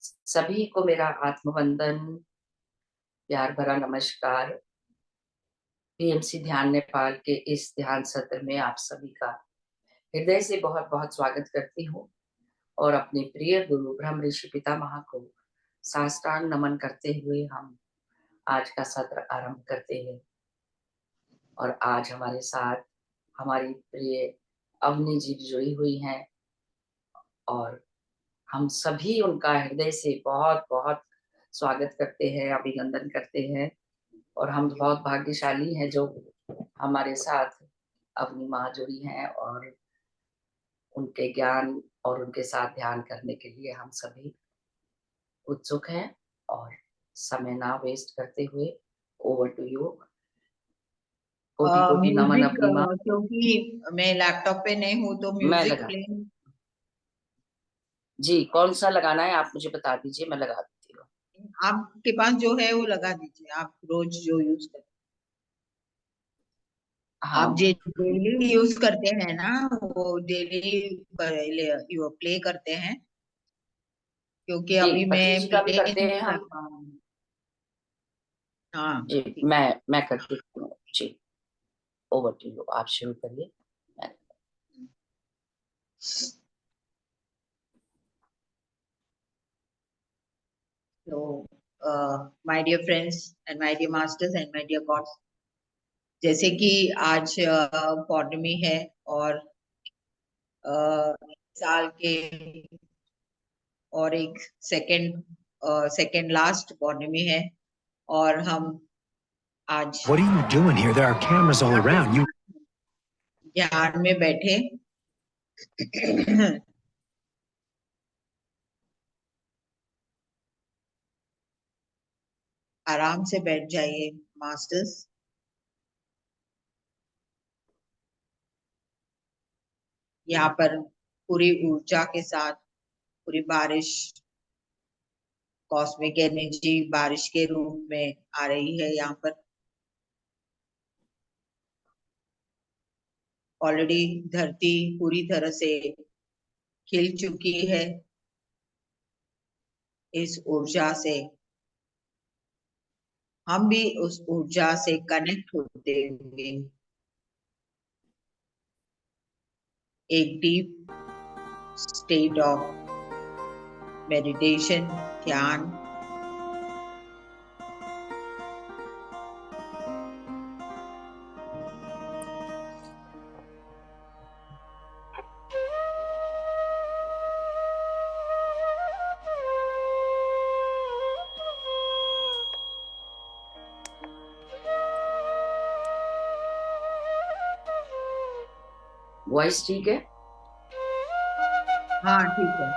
सभी को मेरा आत्मवंदन, प्यार भरा नमस्कार। पीएमसी ध्यान नेपाल के इस ध्यान सत्र में आप सभी का हृदय से बहुत बहुत स्वागत करती हूँ और अपने प्रिय गुरु ब्रह्म ऋषि पितामह को साष्टांग नमन करते हुए हम आज का सत्र आरंभ करते हैं। और आज हमारे साथ हमारी प्रिय अवनी जी जुड़ी हुई हैं और हम सभी उनका हृदय से बहुत बहुत स्वागत करते हैं, अभिनंदन करते हैं। और हम बहुत भाग्यशाली हैं जो हमारे साथ अपनी माँ जुड़ी हैं और उनके ज्ञान और उनके साथ ध्यान करने के लिए हम सभी उत्सुक हैं। और समय ना वेस्ट करते हुए ओवर टू यू। कोटि कोटि नमन म्यूजिक, अपनी माँ। क्योंकि मैं लैपटॉप पे नहीं हूँ तो मैं म्यूजिक लगा प्ले। जी, कौन सा लगाना है आप मुझे बता दीजिए, मैं लगा देती हूँ। आपके पास जो है वो लगा दीजिए, आप रोज जो यूज करते हाँ, आप जो डेली यूज करते हैं ना, वो डेली प्ले करते हैं, क्योंकि जी अभी पति मैं जी का भी प्ले करते नहीं हैं कर हम। पा रहा हूँ। हाँ, जी ठीक। मैं कर देती हूँ जी। ओवर टू यू, आप शुरू करिए। तो my dear friends and my dear masters and my dear gods, जैसे कि आज पौर्णमी है और साल के और एक सेकंड लास्ट पौर्णमी है और हम आज What are you doing here? There are cameras all around you. ध्यान में बैठे आराम से बैठ जाइए मास्टर्स। यहाँ पर पूरी ऊर्जा के साथ पूरी बारिश, कॉस्मिक एनर्जी बारिश के रूप में आ रही है। यहाँ पर ऑलरेडी धरती पूरी तरह से खिल चुकी है। इस ऊर्जा से हम भी उस ऊर्जा से कनेक्ट होते हुए एक डीप स्टेट ऑफ मेडिटेशन, ध्यान, वॉइस ठीक है? हाँ ठीक है।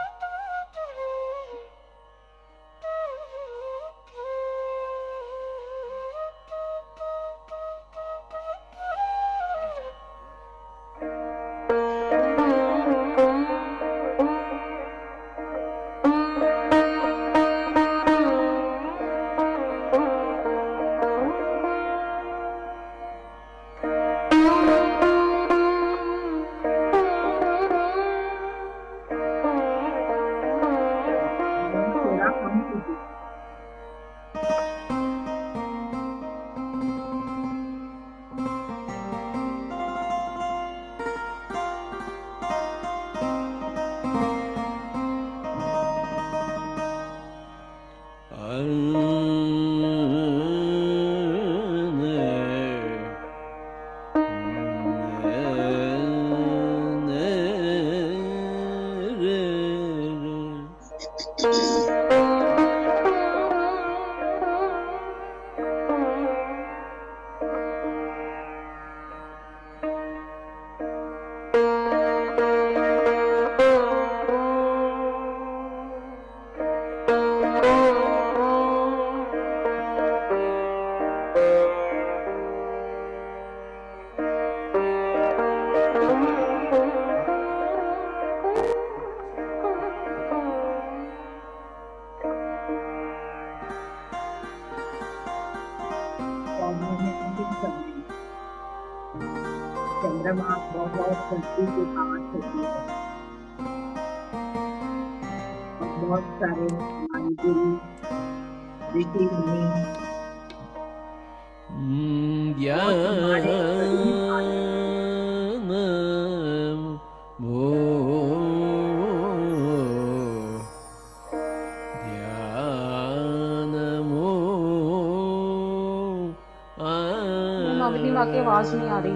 थोड़ा कम कीजिए। चंद्रमा बहुत धरती के पास होती है और बहुत सारे हमारे गुरु ऋषि मुनि और हमारे सभी नवनीमा की आवाज नहीं आ रही।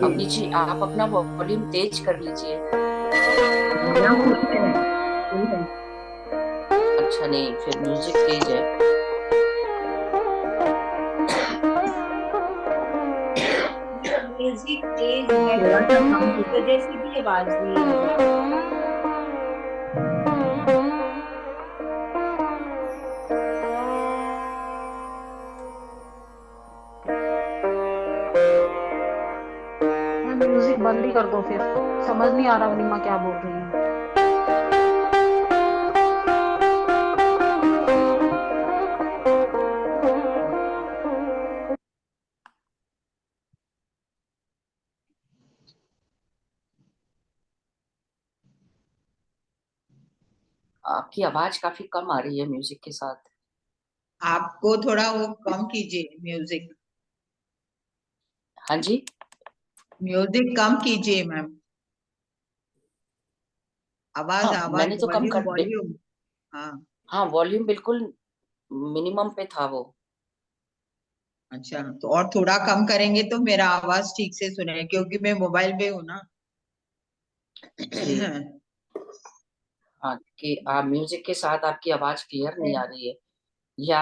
अवनी जी, आप अपना वॉल्यूम तेज कर लीजिए। मेरा खुद है, फुल है। अच्छा, नहीं, फिर म्यूजिक तेज है। म्यूजिक तेज है, थोड़ा सा कम इस वजह से भी आवाज नहीं आ रही। म्यूजिक बंद ही कर दो, फिर समझ नहीं आ रहा नीमा क्या बोल रही है। आपकी आवाज काफी कम आ रही है म्यूजिक के साथ। आपको थोड़ा वो कम कीजिए म्यूजिक। हाँ जी। म्यूजिक कम कीजिए मैम। आवाज हाँ, आवाज मैंने तो कम वॉल्यूम कर वॉल्यूम। हाँ हाँ, वॉल्यूम बिल्कुल मिनिमम पे था वो। अच्छा, तो और थोड़ा कम करेंगे तो मेरा आवाज ठीक से सुने, क्योंकि मैं मोबाइल पे हूँ ना। जी। हाँ, कि आप म्यूजिक के साथ आपकी आवाज क्लियर नहीं आ रही है, या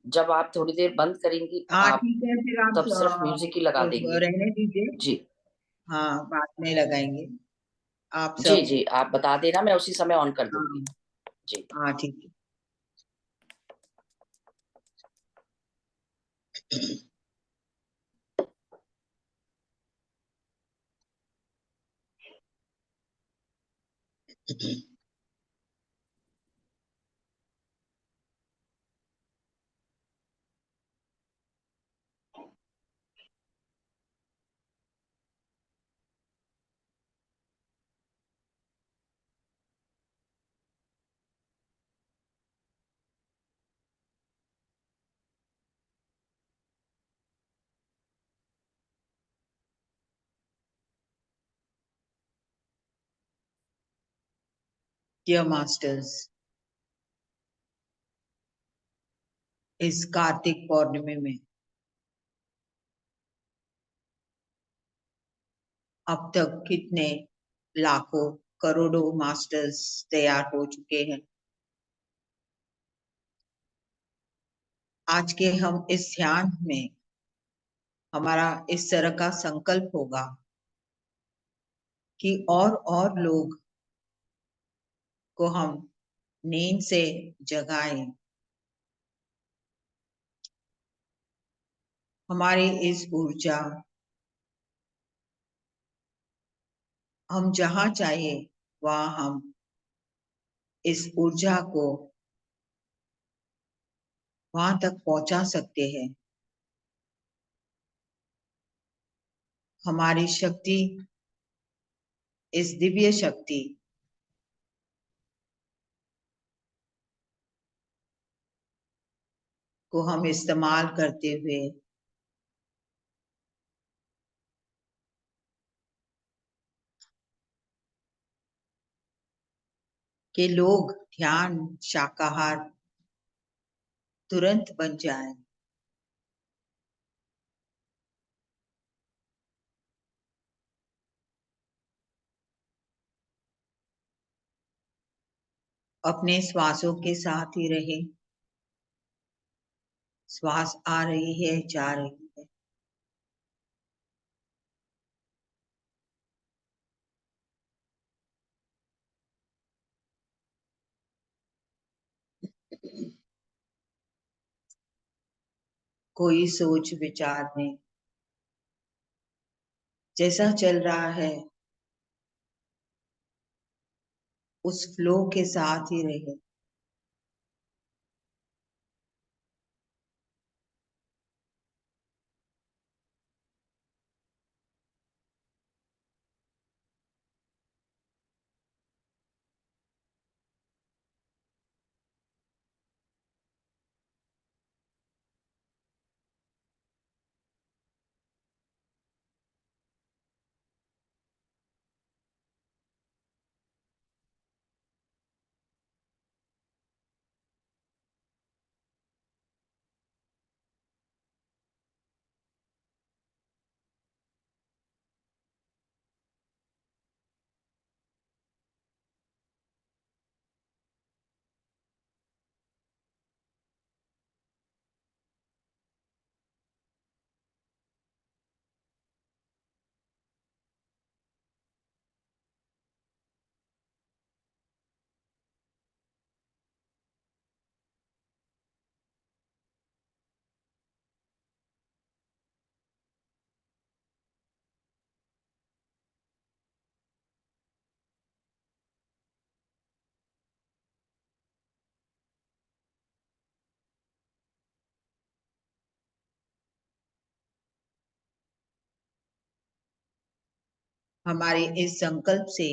जब आप थोड़ी देर बंद करेंगी हाँ आप, ठीक है, फिर आप तब सिर्फ म्यूजिक ही लगा देंगे। रहने दीजिए। जी हाँ, बाद में लगाएंगे। आप जी। सब। जी, आप बता देना, मैं उसी समय ऑन कर दूंगी। हाँ जी। हाँ ठीक है। डियर मास्टर्स, इस कार्तिक पौर्णिमा में अब तक कितने लाखों करोड़ों मास्टर्स तैयार हो चुके हैं। आज के हम इस ध्यान में हमारा इस तरह का संकल्प होगा कि और लोग को हम नींद से जगाएं। हमारी इस ऊर्जा, हम जहां चाहे वहां हम इस ऊर्जा को वहां तक पहुंचा सकते हैं। हमारी शक्ति, इस दिव्य शक्ति को हम इस्तेमाल करते हुए कि लोग ध्यान शाकाहार तुरंत बन जाए। अपने श्वासों के साथ ही रहे। श्वास आ रही है, जा रही है। कोई सोच विचार नहीं, जैसा चल रहा है उस फ्लो के साथ ही रहे। हमारे इस संकल्प से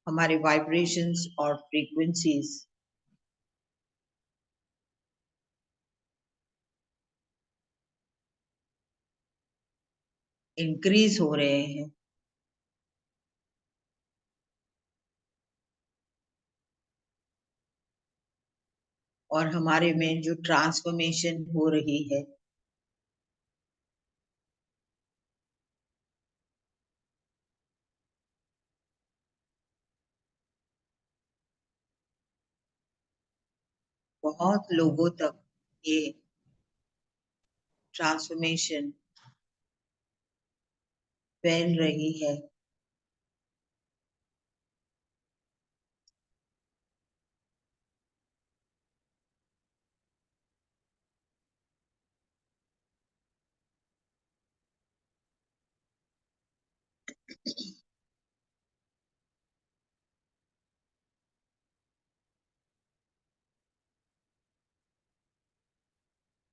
हमारे वाइब्रेशंस और फ्रीक्वेंसीज इंक्रीज हो रहे हैं और हमारे में जो ट्रांसफॉर्मेशन हो रही है बहुत लोगों तक ये ट्रांसफॉर्मेशन फैल रही है।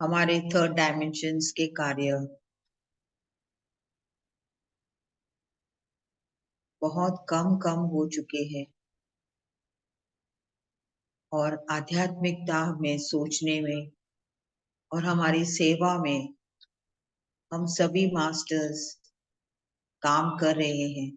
हमारे थर्ड डायमेंशंस के कार्य बहुत कम कम हो चुके हैं और आध्यात्मिकता में सोचने में और हमारी सेवा में हम सभी मास्टर्स काम कर रहे हैं।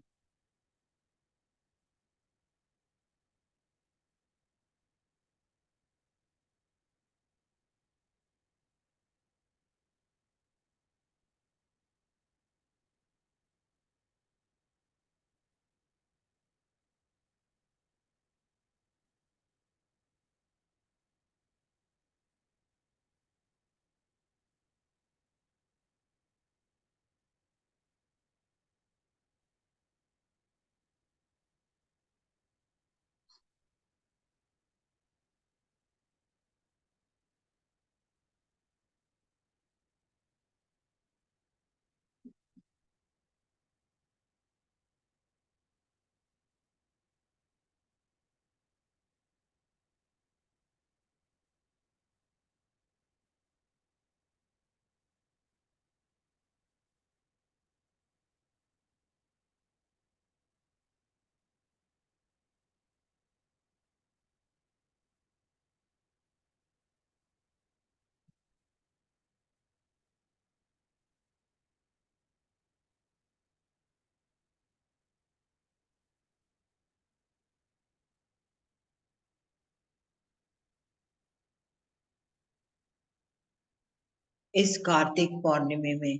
इस कार्तिक पौर्णिमे में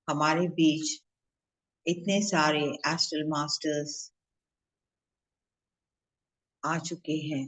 हमारे बीच इतने सारे एस्ट्रल मास्टर्स आ चुके हैं।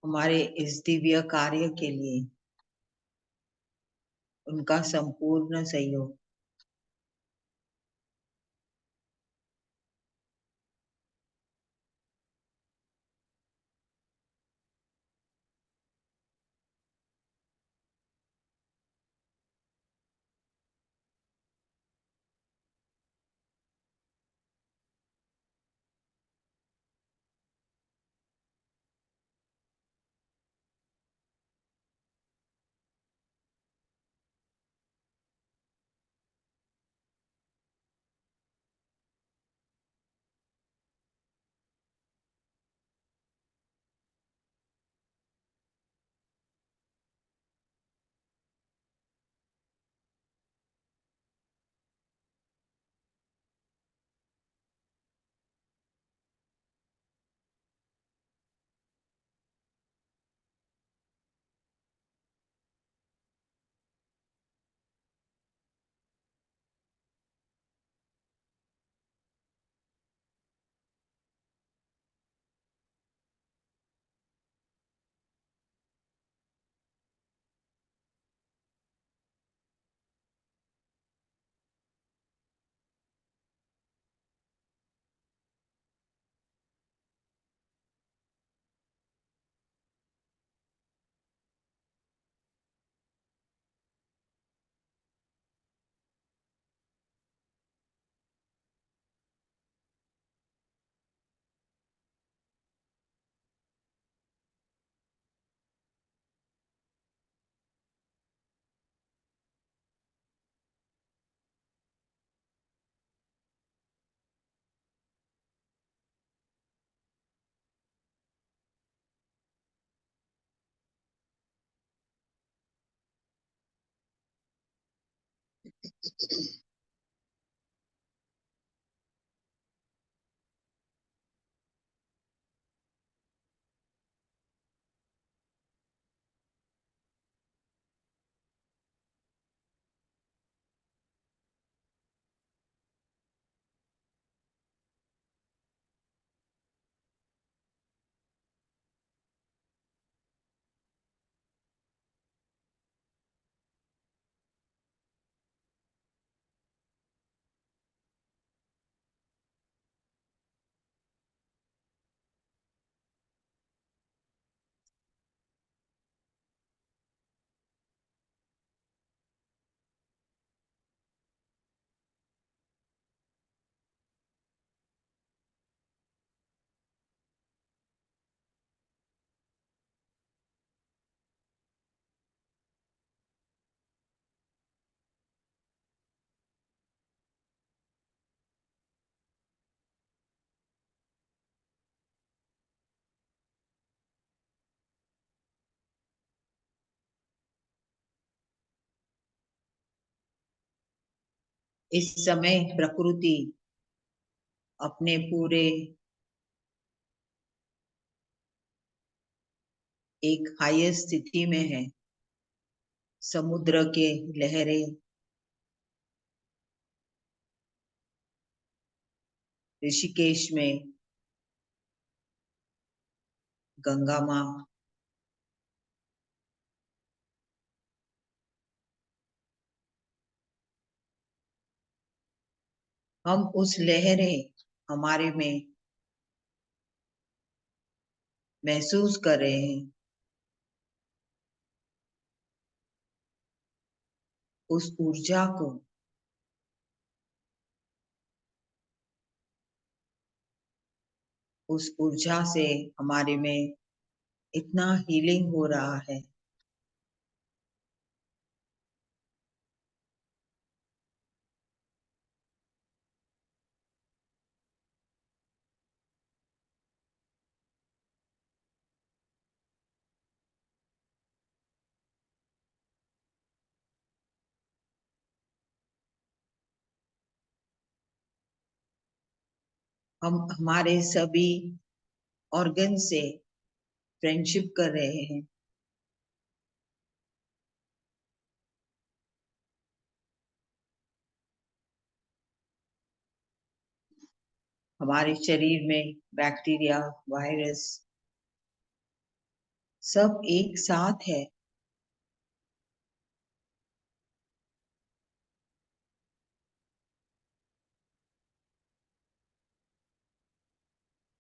हमारे इस दिव्य कार्य के लिए उनका संपूर्ण सहयोग। इस समय प्रकृति अपने पूरे एक हाईएस्ट स्थिति में है। समुद्र के लहरें, ऋषिकेश में गंगा माँ, हम उस लहरें हमारे में महसूस कर रहे हैं। उस ऊर्जा को उस ऊर्जा से हमारे में इतना हीलिंग हो रहा है। हम हमारे सभी ऑर्गन से फ्रेंडशिप कर रहे हैं। हमारे शरीर में बैक्टीरिया, वायरस सब एक साथ है।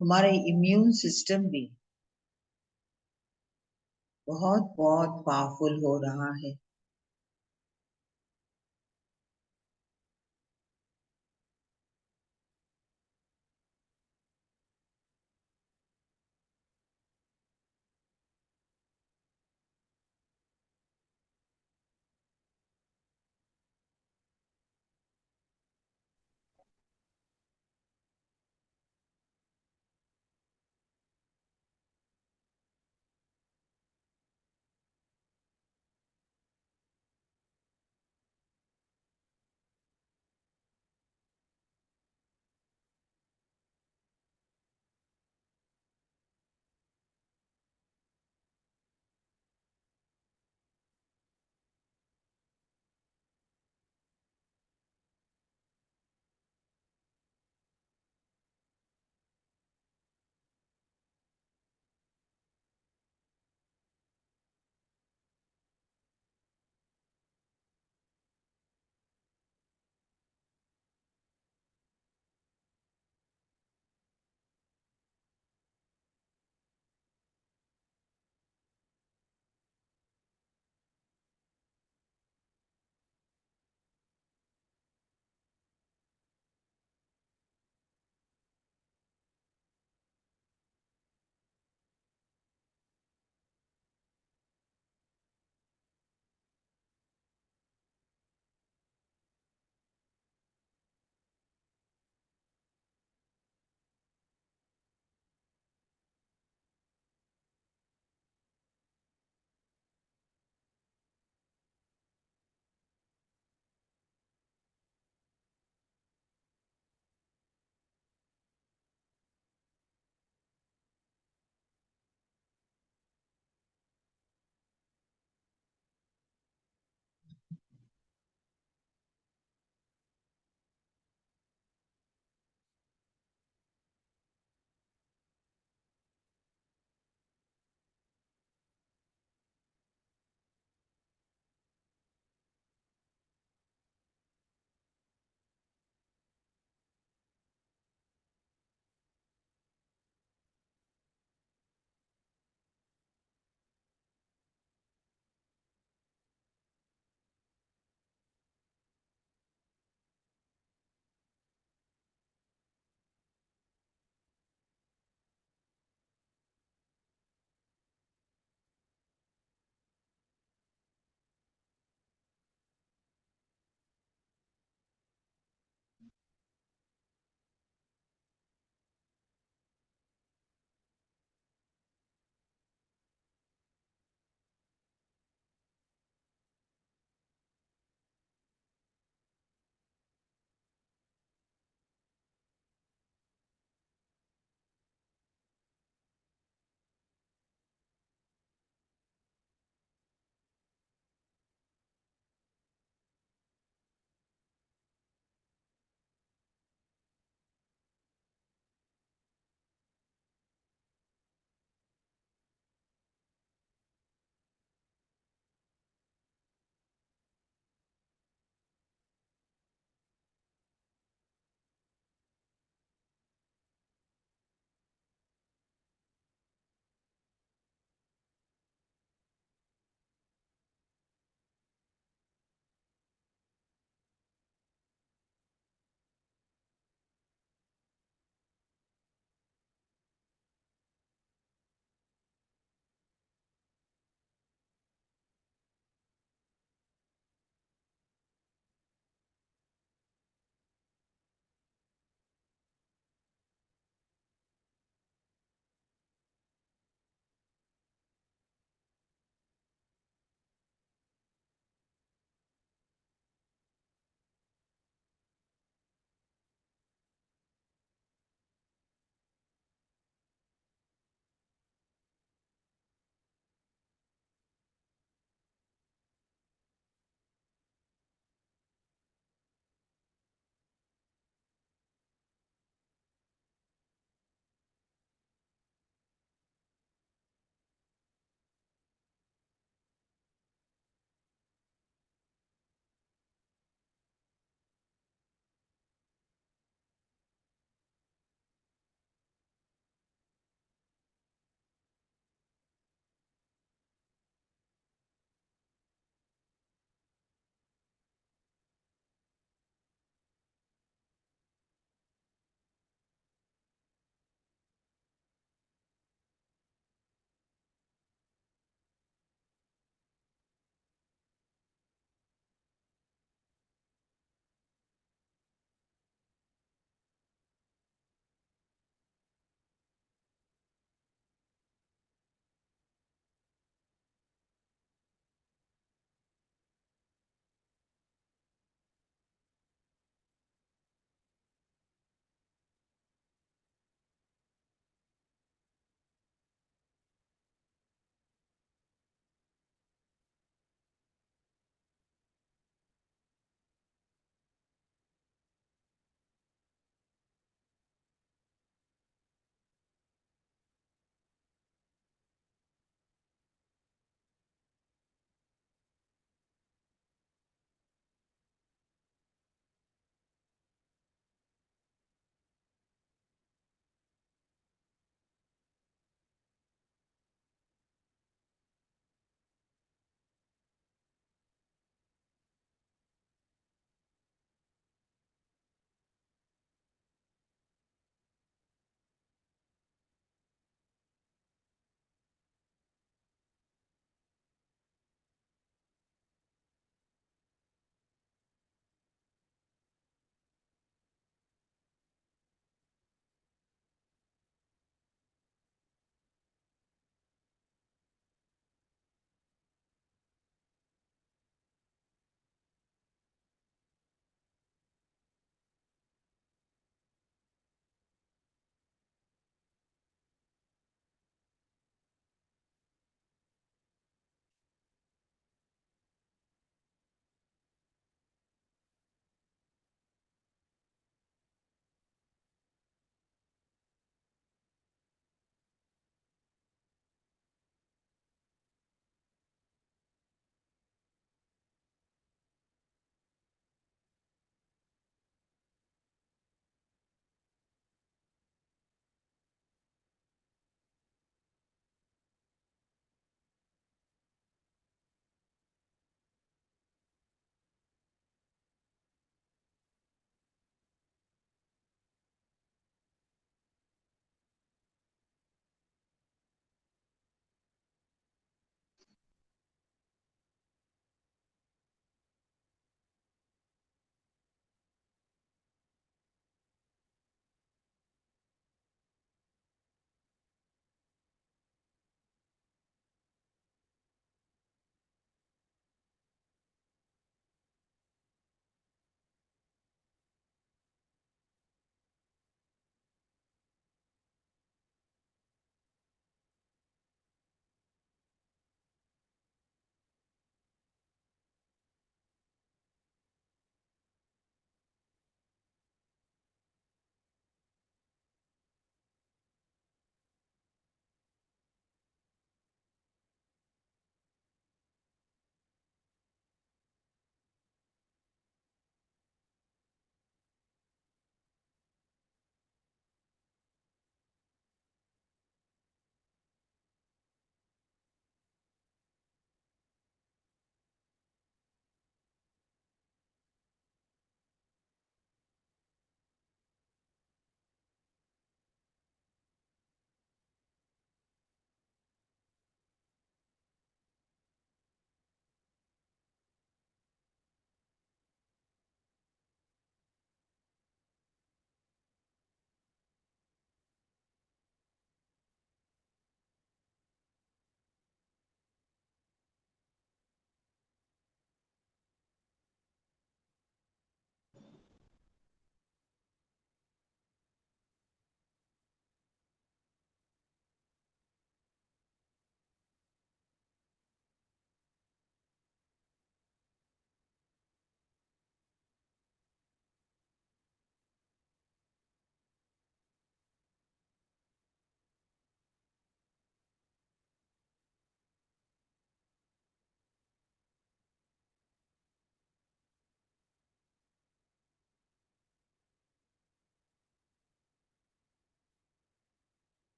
हमारे इम्यून सिस्टम भी बहुत बहुत पावरफुल हो रहा है।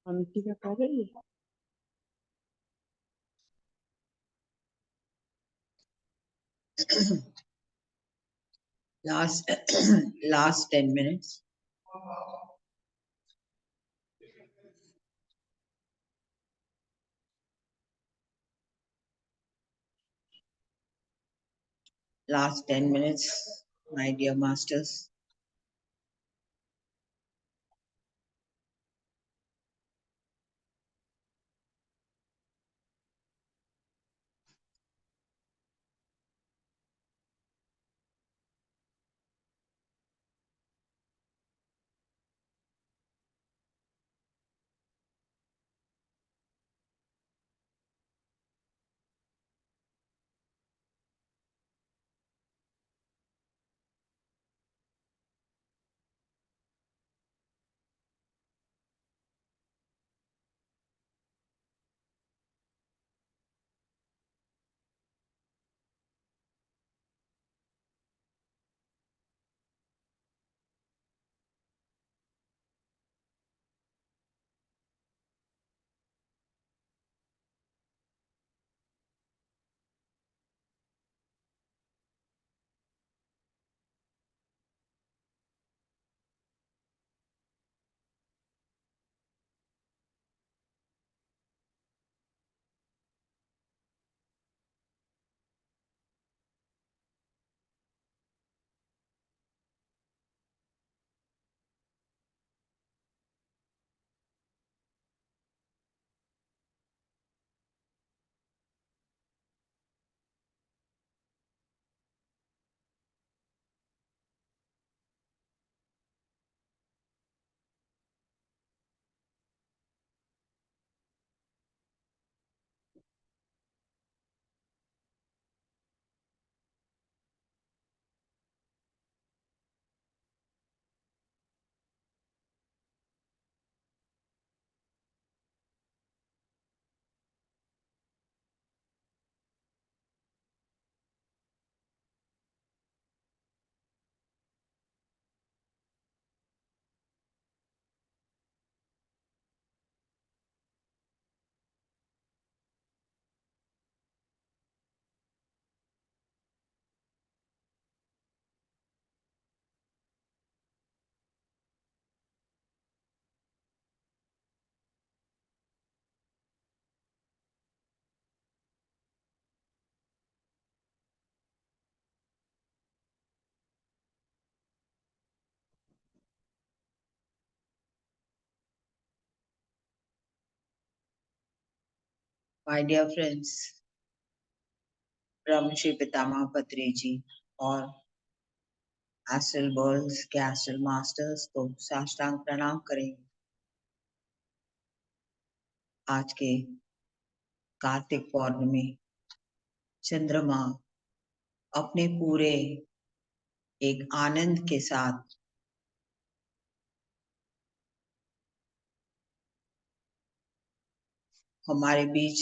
आंटी क्या कर रही है? last last 10 minutes. Last 10 minutes, my dear masters. My dear friends, ब्रह्म श्री पितामह पत्री जी और एस्ट्रल वर्ल्ड्स के एस्ट्रल मास्टर्स को साष्टांग प्रणाम करेंगे। आज के कार्तिक पौर्णमी चंद्रमा अपने पूरे एक आनंद के साथ हमारे बीच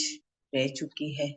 रह चुकी है।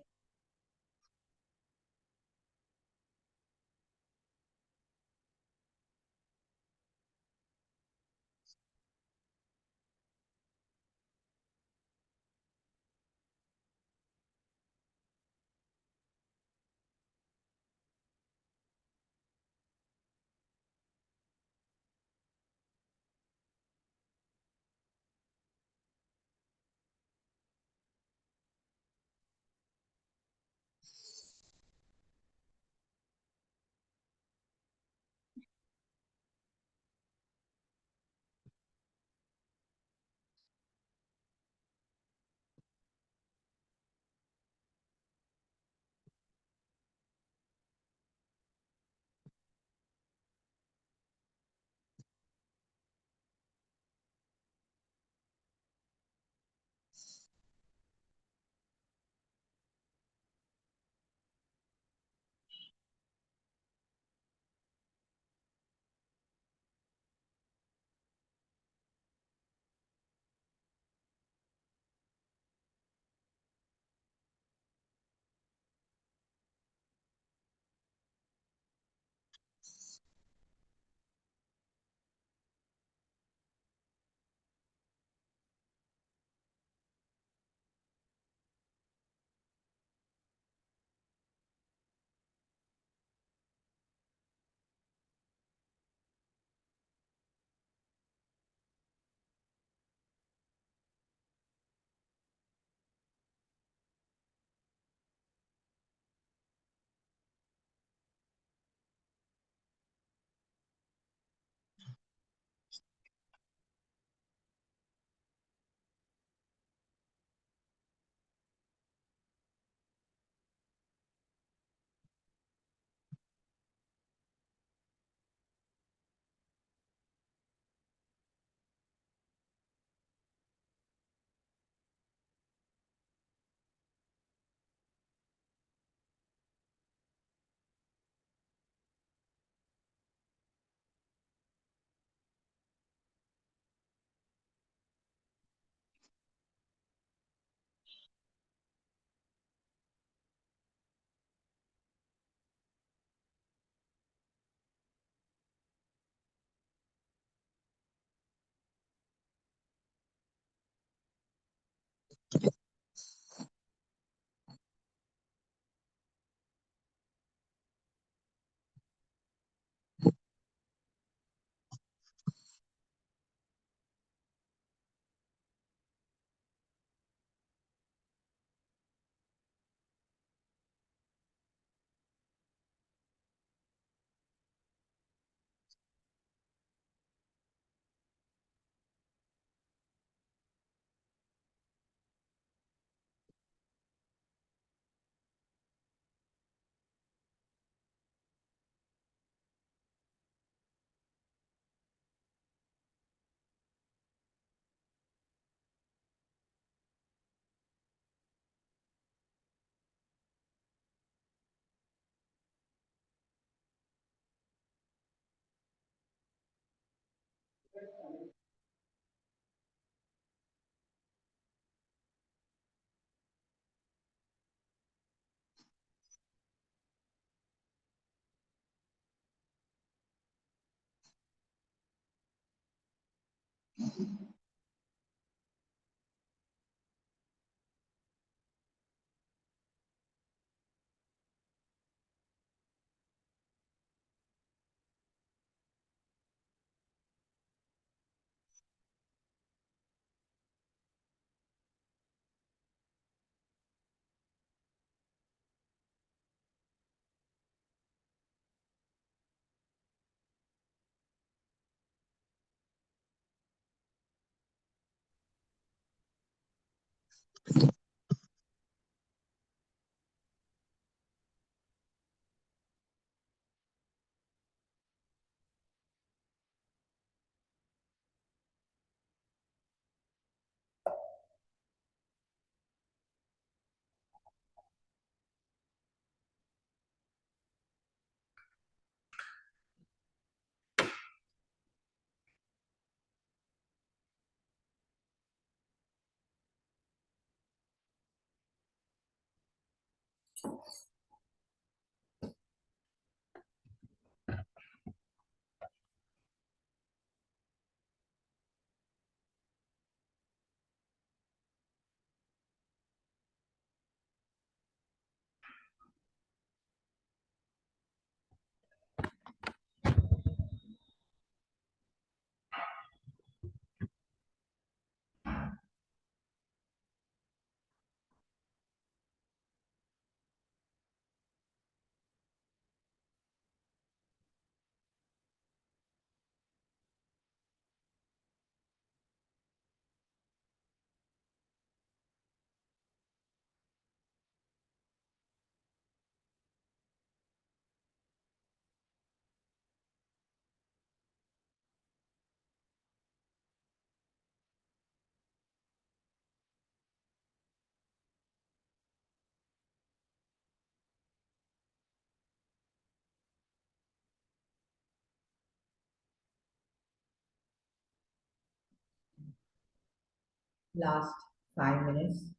Last 5 minutes,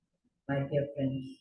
my dear friends.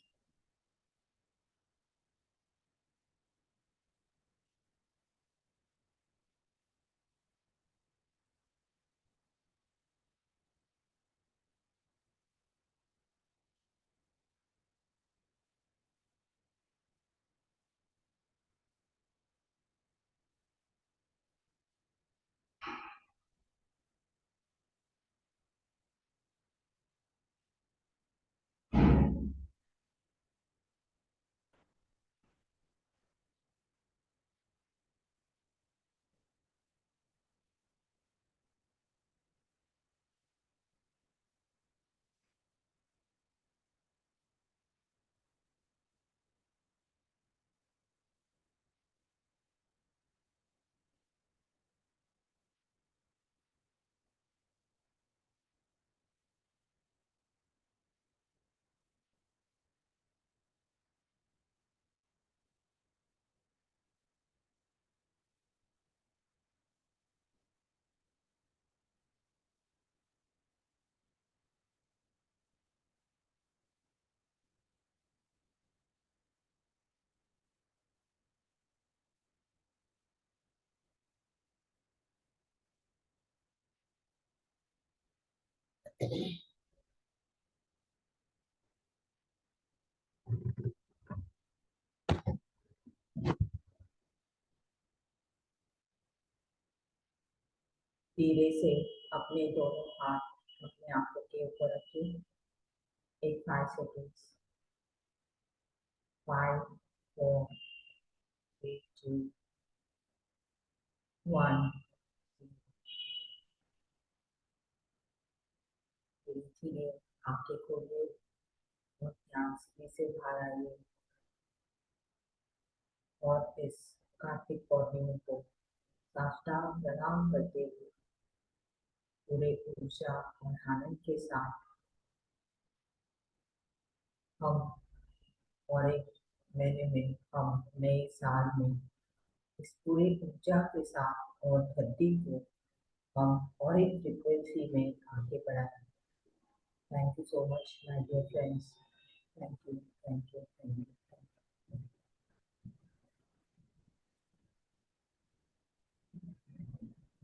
धीरे से अपने दोनों हाथ अपने आंखों के ऊपर रखिए। एक 5 सेकेंड्स। 5, 4, 3, 2, 1। धीरे धीरे आंखें खोलिए और ध्यान से बाहर आइए और इस कार्तिक पौर्णिमा को साष्टांग प्रणाम करते हुए पूरे ऊर्जा और आनंद के साथ हम और एक महीने में हम नए साल में इस पूरी ऊर्जा के साथ और धरती को हम और एक फ्रीक्वेंसी में आगे बढ़ाएं। Thank you so much my dear friends. Thank you, thank you, thank you.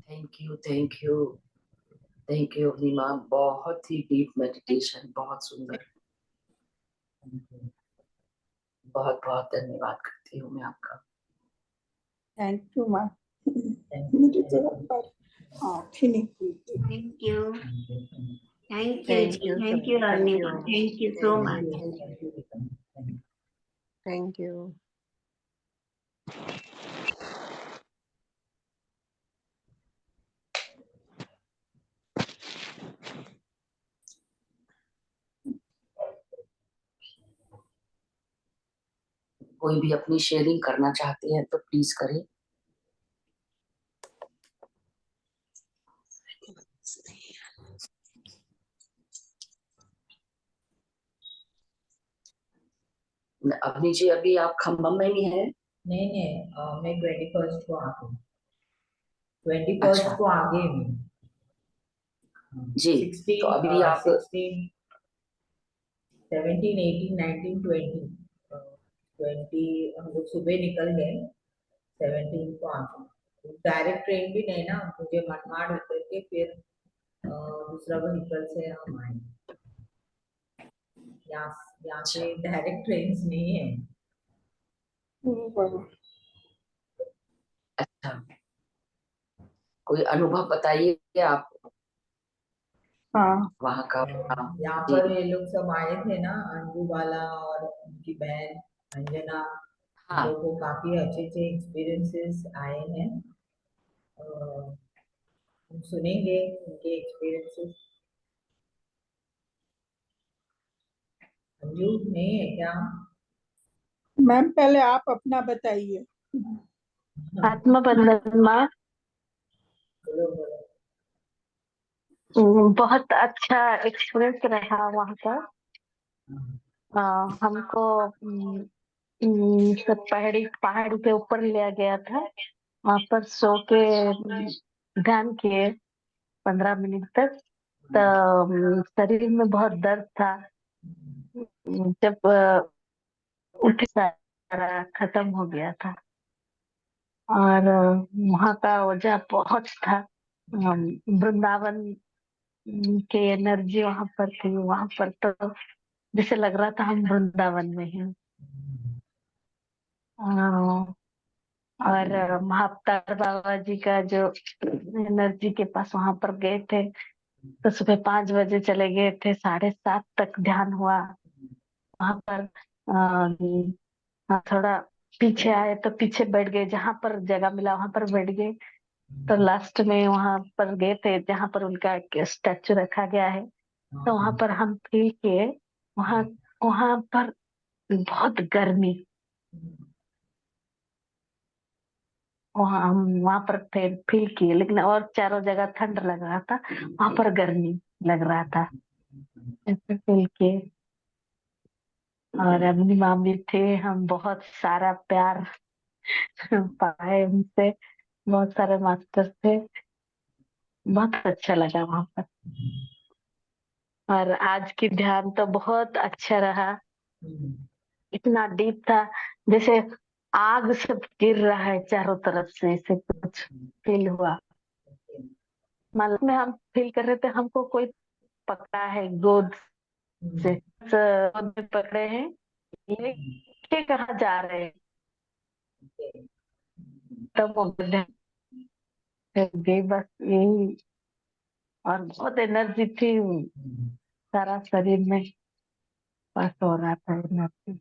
Thank you, thank you. Thank you Neema, बहुत ही डीप मेडिटेशन, बहुत सुंदर। बहुत बहुत धन्यवाद करती हूँ मैं आपका। Thank you ma'am. Thank मुझे you. जरा पर आँख ही नहीं खुलती। Thank you. Thank you, Thank Ji. you, Thank sir. you, Thank Arnima. you. Thank you so Thank much. you. Thank you, Vikram. Thank you. Thank you. कोई भी अपनी sharing करना चाहते हैं तो प्लीज करें। अवनी जी, अभी आप खम्बम में ही हैं? नहीं, मैं 21st को आ गई। 21st अच्छा को आगे में जी, 16, तो अभी आप 16, 17, 18, 19, 20, 20 हम लोग सुबह निकल गए। 17 को आ गए। डायरेक्ट ट्रेन भी नहीं ना, मुझे मनमाड़ उतर के फिर दूसरा व्हीकल से हम आए। यहाँ अच्छा पे डायरेक्ट ट्रेन नहीं है। अच्छा, कोई अनुभव बताइए आप हाँ, वहाँ का। यहाँ जी पर ये लोग सब आए थे ना, अंजू बाला और उनकी बहन अंजना, उन हाँ, लोगों को काफी अच्छे अच्छे एक्सपीरियंसेस आए हैं। हम सुनेंगे उनके एक्सपीरियंसेस। अंजू नहीं है क्या? मैम पहले आप अपना बताइए। आत्मबंधन माँ बोलो बोलो। बहुत अच्छा एक्सपीरियंस रहा वहाँ का। हमको सब पहाड़ी के ऊपर लिया गया था। वहाँ पर सो के ध्यान किए 15 मिनट तक। तो शरीर में बहुत दर्द था। जब उठे सारा खत्म हो गया था। और वहाँ का वजह बहुत था। वृंदावन की एनर्जी वहाँ पर थी। वहाँ पर तो जैसे लग रहा था हम वृंदावन में हैं। और महाअवतार बाबा जी का जो एनर्जी के पास वहां पर गए थे, तो सुबह 5 बजे चले गए थे, 7:30 तक ध्यान हुआ वहां पर। थोड़ा पीछे आए तो पीछे बैठ गए, जहां पर जगह मिला वहां पर बैठ गए। तो लास्ट में वहां पर गए थे जहां पर उनका स्टैचू रखा गया है। तो वहां पर हम फील किए, वहां वहां पर बहुत गर्मी। वहां हम वहां पर फील किए, लेकिन और चारों जगह ठंड लग रहा था, वहां पर गर्मी लग रहा था। ऐसे फील किए। और अपनी मामी थे, हम बहुत सारा प्यार पाए उनसे। बहुत सारे मास्टर थे, बहुत अच्छा लगा वहां पर। और आज की ध्यान तो बहुत अच्छा रहा। इतना डीप था, जैसे आग सब गिर रहा है चारों तरफ से, ऐसे कुछ फील हुआ। मालूम में हम फील कर रहे थे हमको कोई पकड़ा है गोद से। गोद में पकड़े हैं, लेके कहाँ जा रहे हैं। तब वो गई बस यही। और बहुत एनर्जी थी सारा शरीर में, बस हो रहा था एनर्जी।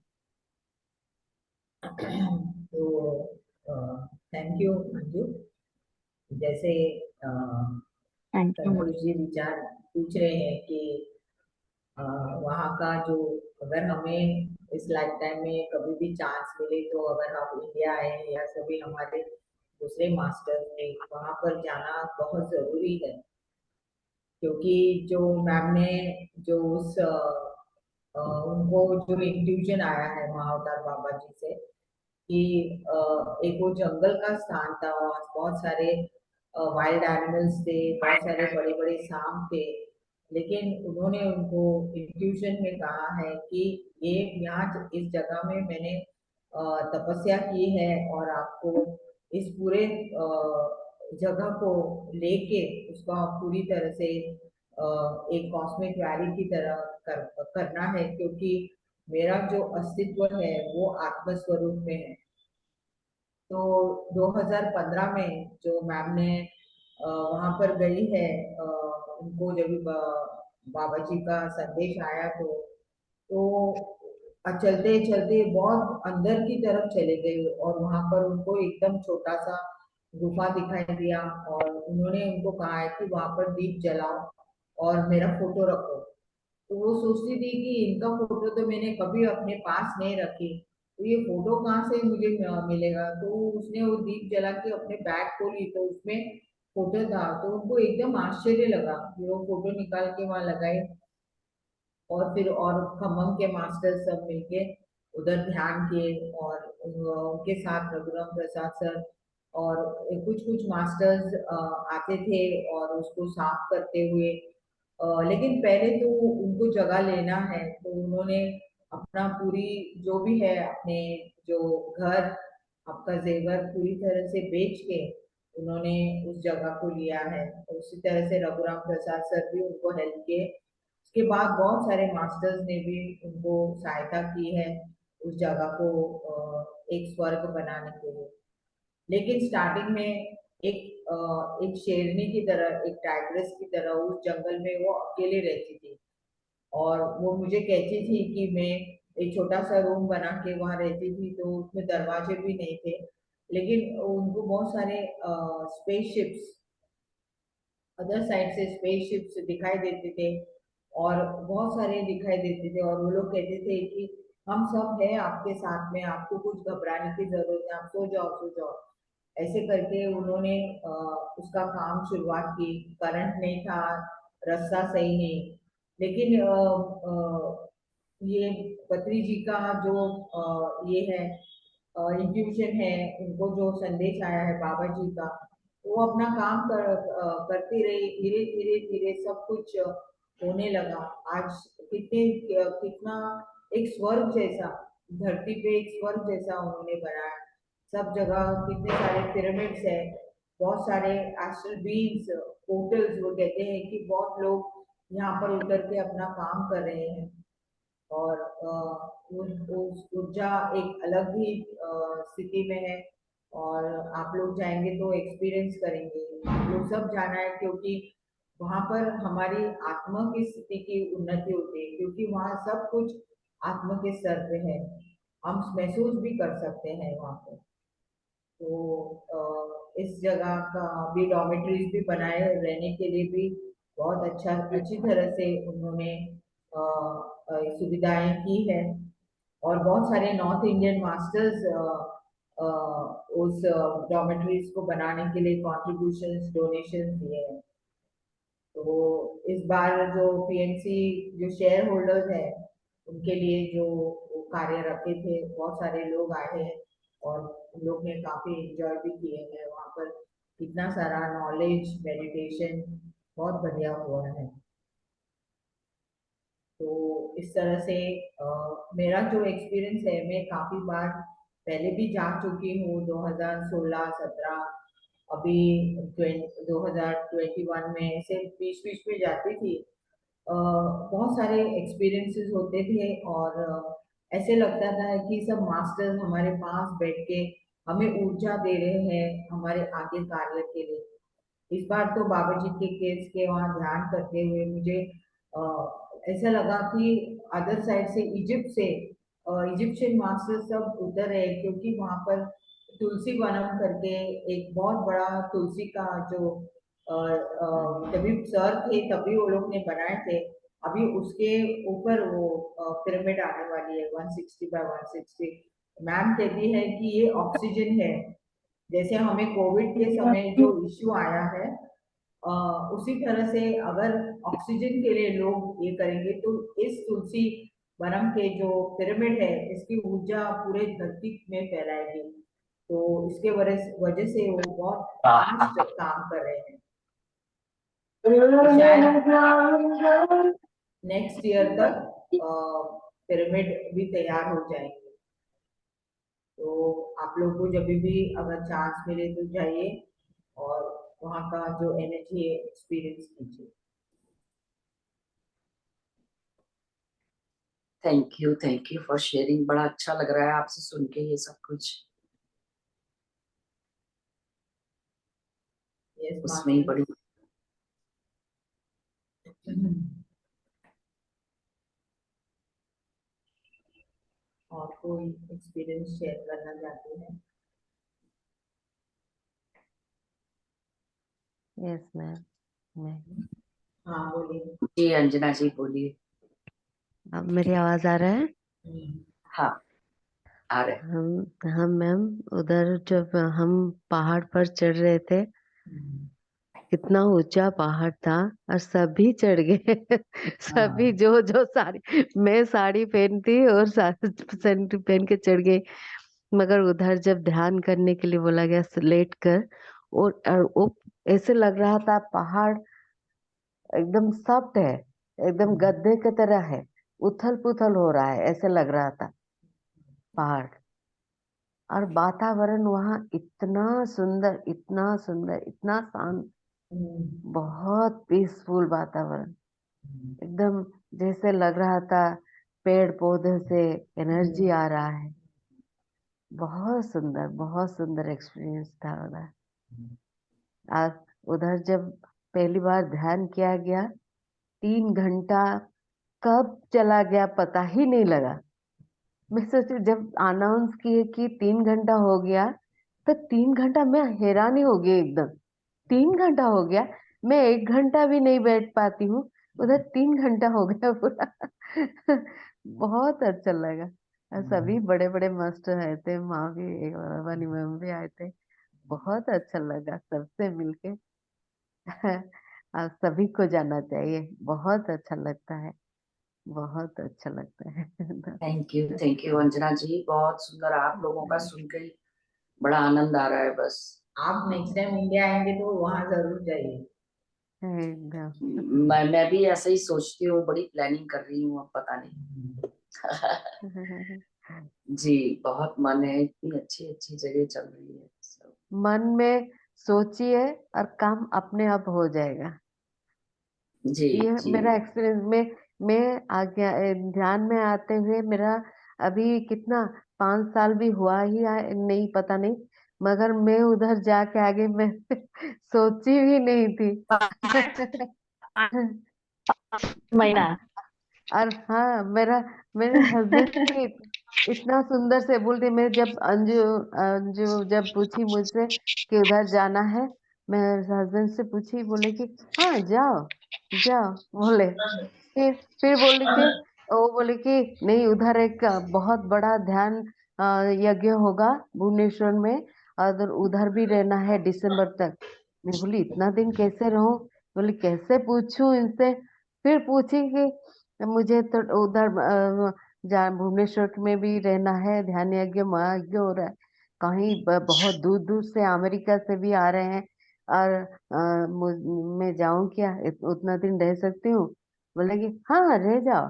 तो थैंक यू अंजू। जैसे थैंक यू। संतोष जी विचार पूछ रहे हैं कि वहाँ का जो, अगर हमें इस लाइफ टाइम में कभी भी चांस मिले तो अगर हम इंडिया आए या सभी हमारे दूसरे मास्टर ने, वहाँ पर जाना बहुत जरूरी है। क्योंकि जो मैम ने जो उस उनको जो इंट्यूजन आया है महाअवतार बाबा जी से कि एक वो जंगल का स्थान था, वहाँ बहुत सारे वाइल्ड एनिमल्स थे, बहुत सारे बड़े बड़े सांप थे, लेकिन उन्होंने उनको इंट्यूशन में कहा है कि ये यहाँ इस जगह में मैंने तपस्या की है और आपको इस पूरे जगह को लेके उसका पूरी तरह से एक कॉस्मिक वैली की तरह करना है, क्योंकि मेरा जो अस्तित्व है वो आत्मस्वरूप में है। तो 2015 में जो मैम ने वहाँ पर गई है, उनको जब बाबा जी का संदेश आया तो चलते चलते बहुत अंदर की तरफ चले गए और वहां पर उनको एकदम छोटा सा गुफा दिखाई दिया और उन्होंने उनको कहा है कि वहां पर दीप जलाओ और मेरा फोटो रखो। तो वो सोचती थी कि इनका फोटो तो मैंने कभी अपने पास नहीं रखी, तो ये फोटो कहाँ से मुझे मिलेगा। तो उसने वो दीप जला के अपने बैग खोली तो उसमें फोटो था, तो उनको एकदम आश्चर्य लगा कि वो फोटो निकाल के वहां लगाए। और फिर और खम्मम के मास्टर सब मिलके उधर ध्यान किए और उनके साथ रघुराम प्रसाद सर और कुछ कुछ मास्टर्स आते थे और उसको साफ करते हुए। लेकिन पहले तो उनको जगह लेना है, तो उन्होंने अपना पूरी जो भी है अपने जो घर आपका जेवर पूरी तरह से बेच के उन्होंने उस जगह को लिया है। उसी तरह से रघुराम प्रसाद सर भी उनको हेल्प किए। उसके बाद बहुत सारे मास्टर्स ने भी उनको सहायता की है उस जगह को एक स्वर्ग बनाने के लिए। लेकिन स्टार्टिंग में एक शेरनी की तरह, एक टाइग्रेस की तरह उस जंगल में वो अकेले रहती थी और वो मुझे कहती थी कि मैं एक छोटा सा रूम बना के वहां रहती थी, तो उसमें दरवाजे भी नहीं थे, लेकिन उनको बहुत सारे स्पेसशिप्स अदर साइड से स्पेसशिप्स दिखाई देते थे और बहुत सारे दिखाई देते थे और वो लोग कहते थे कि हम सब है आपके साथ में, आपको कुछ घबराने की जरूरत है, आप सो जाओ सो जाओ। ऐसे करके उन्होंने उसका काम शुरुआत की। करंट नहीं था, रास्ता सही नहीं, लेकिन ये पत्री जी का जो ये है इंट्यूशन है, उनको जो संदेश आया है बाबा जी का, वो अपना काम करती रही। धीरे धीरे धीरे सब कुछ होने लगा। आज कितना एक स्वर्ग जैसा, धरती पे एक स्वर्ग जैसा उन्होंने बनाया। सब जगह कितने सारे पिरामिड्स है, बहुत सारे एस्ट्रल बीइंग्स, पोर्टल्स, वो कहते हैं कि बहुत लोग यहाँ पर उतर के अपना काम कर रहे हैं और उस ऊर्जा एक अलग ही स्थिति में है। और आप लोग जाएंगे तो एक्सपीरियंस करेंगे, आप लोग सब जाना है, क्योंकि वहां पर हमारी आत्मा की स्थिति की उन्नति होती है, क्योंकि वहां सब कुछ आत्मा के स्तर पे है, हम महसूस भी कर सकते हैं वहां पर। तो इस जगह का भी डॉर्मेटरीज भी बनाए रहने के लिए भी बहुत अच्छी तरह से उन्होंने सुविधाएं की है। और बहुत सारे नॉर्थ इंडियन मास्टर्स उस डॉर्मेटरीज को बनाने के लिए कॉन्ट्रीब्यूशंस डोनेशन दिए हैं। तो इस बार जो पीएमसी जो शेयर होल्डर्स हैं उनके लिए जो वो कार्य रखे थे, बहुत सारे लोग आए हैं और उन लोग ने काफी एंजॉय भी किए हैं वहाँ पर। कितना सारा नॉलेज मेडिटेशन बहुत बढ़िया हुआ है। तो इस तरह से मेरा जो एक्सपीरियंस है, मैं काफी बार पहले भी जा चुकी हूँ, 2016-17, अभी 2021 में ऐसे बीच बीच में जाती थी। बहुत सारे एक्सपीरियंसेस होते थे और ऐसे लगता था कि सब मास्टर्स हमारे पास बैठ के हमें ऊर्जा दे रहे हैं हमारे आगे कार्य के लिए। इस बार तो बाबा जी के केस के वहाँ ध्यान करते हुए मुझे ऐसा लगा कि अदर साइड से इजिप्ट से इजिप्शियन मास्टर्स सब उधर है, क्योंकि वहाँ पर तुलसी वनम करके एक बहुत बड़ा तुलसी का जो तभी सर थे तभी वो लोग ने बनाए थे। अभी उसके ऊपर वो पिरामिड आने वाली है 160 बाय 160। मैम कहती है कि ये ऑक्सीजन है, जैसे हमें कोविड के समय जो इश्यू आया है उसी तरह से अगर ऑक्सीजन के लिए लोग ये करेंगे तो इस तुलसी वनम के जो पिरामिड है इसकी ऊर्जा पूरे धरती में फैलाएगी। तो इसके वजह से वो बहुत फास्ट काम कर रहे हैं। शायद नेक्स्ट ईयर तक पिरामिड भी तैयार हो जाएंगे। तो आप लोग को जब भी अगर चांस मिले तो जाइए और वहाँ का जो एनर्जी है एक्सपीरियंस कीजिए। Thank you for sharing. बड़ा अच्छा लग रहा है आपसे सुन के ये सब कुछ। यस उसमें ही बड़ी और कोई एक्सपीरियंस शेयर करना चाहते हैं? Yes ma'am. मैं हाँ बोलिए। जी अंजना जी बोलिए। अब मेरी आवाज आ रहा है? हाँ आ रहे। हम मैम उधर जब हम पहाड़ पर चढ़ रहे थे, कितना ऊंचा पहाड़ था और सभी चढ़ गए सभी जो जो साड़ी, मैं साड़ी पहनती और साड़ी पहन के चढ़ गई। मगर उधर जब ध्यान करने के लिए बोला गया लेट कर, और वो ऐसे लग रहा था पहाड़ एकदम सॉफ्ट है, एकदम गद्दे की तरह है, उथल पुथल हो रहा है ऐसे लग रहा था पहाड़। और वातावरण वहाँ इतना सुंदर, इतना सुंदर, इतना शांत, बहुत पीसफुल वातावरण, एकदम जैसे लग रहा था पेड़ पौधे से एनर्जी आ रहा है। बहुत सुंदर एक्सपीरियंस था उधर। आज उधर जब पहली बार ध्यान किया गया, 3 घंटा कब चला गया पता ही नहीं लगा। मैं सोची जब अनाउंस किए कि 3 घंटा हो गया, तो 3 घंटा मैं हैरान ही हो गई एकदम। 3 घंटा हो गया, मैं 1 घंटा भी नहीं बैठ पाती हूँ, उधर 3 घंटा हो गया पूरा बहुत अच्छा लगा। और सभी बड़े बड़े मास्टर आए थे, माँ भी, वानी मैम भी आए थे। बहुत अच्छा लगा सबसे मिलके आप सभी को जाना चाहिए, बहुत अच्छा लगता है, बहुत अच्छा लगता है थैंक यू अंजना जी, बहुत सुंदर। आप लोगों का सुन के ही बड़ा आनंद आ रहा है बस। आप नेक्स्ट टाइम इंडिया आएंगे तो वहाँ जरूर जाइए। एकदम मैं भी ऐसे ही सोचती हूँ, बड़ी प्लानिंग कर रही हूँ, अब पता नहीं जी बहुत मन है, इतनी अच्छी अच्छी जगह चल रही है सब। मन में सोचिए और काम अपने आप हो जाएगा। जी ये जी मेरा एक्सपीरियंस में, मैं आज्ञा ध्यान में आते हुए मेरा अभी कितना 5 साल भी हुआ ही नहीं, पता नहीं, मगर मैं उधर जाके आगे मैं सोची भी नहीं थी महीना और हाँ, मेरे हस्बैंड भी इतना सुंदर से बोलते। मैं जब अंजू अंजू जब पूछी मुझसे कि उधर जाना है, मैं हस्बैंड से पूछी, बोले कि हाँ जाओ जाओ, बोले। फिर बोले कि वो बोले कि नहीं, उधर एक बहुत बड़ा ध्यान यज्ञ होगा भुवनेश्वर में, और उधर भी रहना है दिसंबर तक। मैं बोली इतना दिन कैसे रहूं, बोली कैसे पूछूं इनसे। फिर पूछी कि मुझे तो उधर जहाँ भुवनेश्वर में भी रहना है, ध्यान यज्ञ महायज्ञ हो रहा है, कहीं बहुत दूर दूर से अमेरिका से भी आ रहे हैं, और मैं जाऊं क्या, उतना दिन रह सकती हूँ? बोले कि हाँ रह जाओ,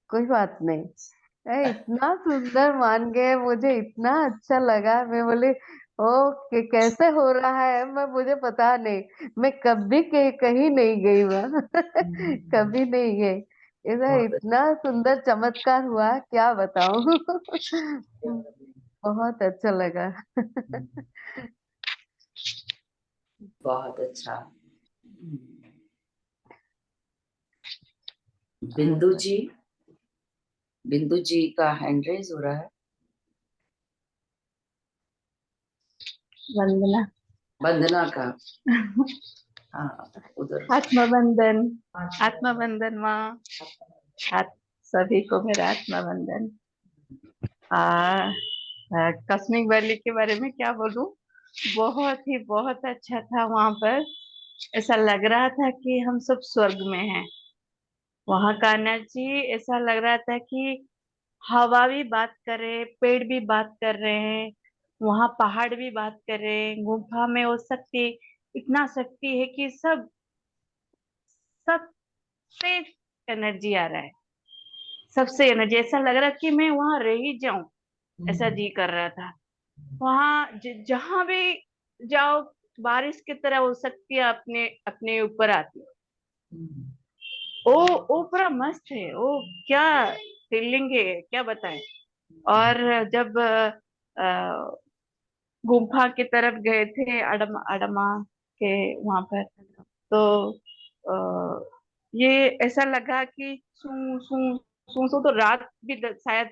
कोई बात नहीं। इतना सुंदर मान गए, मुझे इतना अच्छा लगा। मैं बोली ओ कैसे हो रहा है, मैं मुझे पता नहीं, मैं कभी कहीं नहीं गई वहाँ कभी नहीं गई। इधर बहुत इतना सुंदर चमत्कार हुआ, क्या बताऊं बहुत अच्छा लगा बहुत अच्छा। बिंदु जी, बिंदु जी का हैंड रेज हो रहा है। वंदना वंदना का हाँ उधर। आत्मबंधन। आत्मबंधन माँ, आप सभी को मेरा आत्मबंधन। कश्मीर वैली के बारे में क्या बोलूं, बहुत अच्छा था वहां पर। ऐसा लग रहा था कि हम सब स्वर्ग में हैं। वहां का एनर्जी ऐसा लग रहा था कि हवा भी बात कर रहे हैं, पेड़ भी बात कर रहे हैं, वहां पहाड़ भी बात कर रहे हैं, गुफा में वो शक्ति, इतना शक्ति है कि सबसे एनर्जी आ रहा है, सबसे एनर्जी। ऐसा लग रहा कि मैं वहां रह ही जाऊं, ऐसा जी कर रहा था। वहां जहां भी जाओ बारिश की तरह वो शक्तियां अपने अपने ऊपर आती है। हम्म, वो पूरा मस्त है वो। क्या फीलिंग है क्या बताएं। और जब गुम्फा की तरफ गए थे अडमा अडमा के वहां पर, तो ये ऐसा लगा कि सू सू सू सू, तो रात भी शायद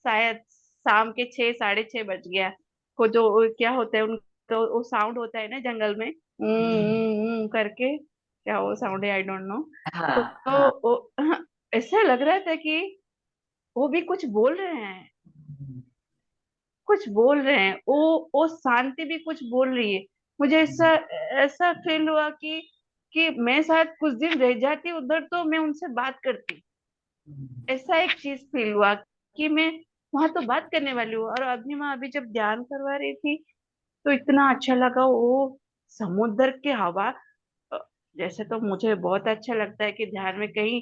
शायद शाम के 6 साढ़े 6 बज गया। वो जो क्या होता है उनका वो साउंड होता है ना जंगल में, करके, क्या वो साउंड है, आई डोंट नो। हाँ, तो हाँ, ऐसा लग रहा था कि वो भी कुछ बोल रहे हैं, कुछ बोल रहे हैं, वो शांति भी कुछ बोल रही है। मुझे ऐसा ऐसा फील हुआ कि मैं शायद कुछ दिन रह जाती उधर तो मैं उनसे बात करती। ऐसा एक चीज फील हुआ कि मैं वहां तो बात करने वाली हूँ। और अभी मैं अभी जब ध्यान करवा रही थी तो इतना अच्छा लगा वो समुद्र की हवा। अ, जैसे तो मुझे बहुत अच्छा लगता है कि ध्यान में कहीं